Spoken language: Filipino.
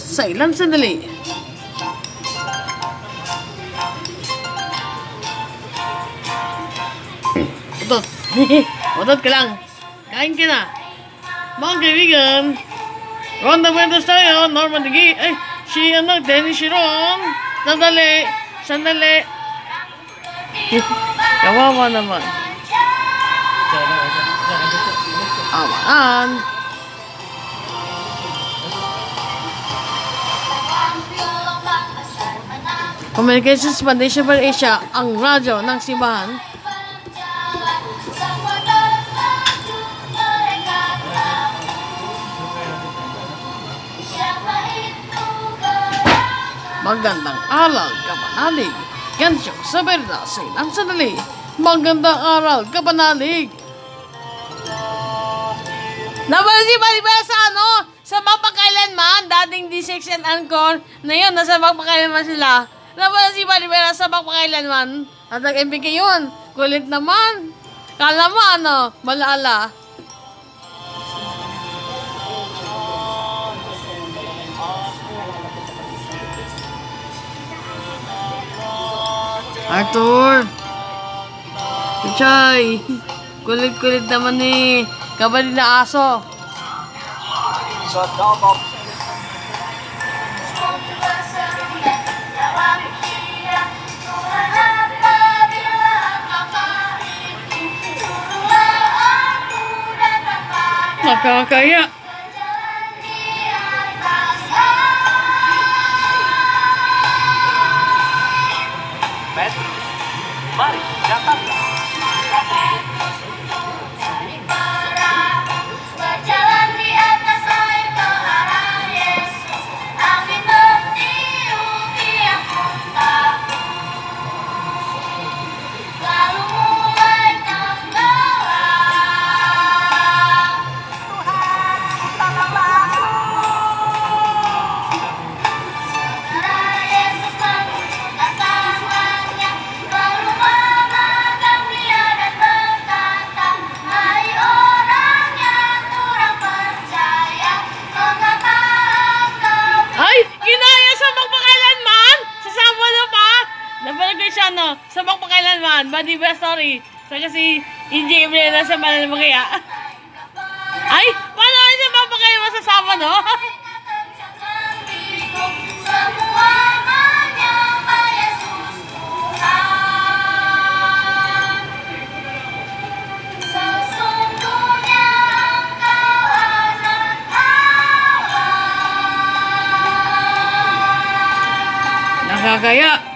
sa ilang sandali. Utot. Utot ka lang. Kain ka na. Mga kaibigan, Ronda Buenos tayo, Norman Digi. Ay, si Dennis Shiron. Sandali. Kawawa naman. Amaan. Communications Foundation for Asia, ang radyo ng simbahan. Magandang aral, kapanalig. Gansyo sa berda sa ilang sandali. Magandang aral, kapanalig. Napansin ba sa sa magpakailanman, dating D6 and Anchor, na yun, nasa magpakailanman sila. Napansin ba sa magpakailanman? At nag-MPK yun. Kulit naman. Kala mo malaala. Arthur! Pichay! Kulit-kulit naman kabali na aso. Nakakaya. Mari, Jakarta. Berjalan di atas air ke arah Yesus. Angin bertiup yang muntah. Lalu mulai tenggelam. Tuhan, tolonglah aku. Setelah Yesus mengulurkan tangannya, lalu memandang dia dan berkata, hai orang yang kurang percaya, mengapa engkau... Ay! Ginaya sa magpakailanman! Sasama na pa! Napalagay siya sa magpakailanman. Badi ba story? Sa kasi EJ Ibrahim na sa malang magaya. Ay! Paano ay sa magpakailanman sasama Semua menyembah Yesus Tuhan. Sesungguhnya engkau anak Allah. Nakakaya!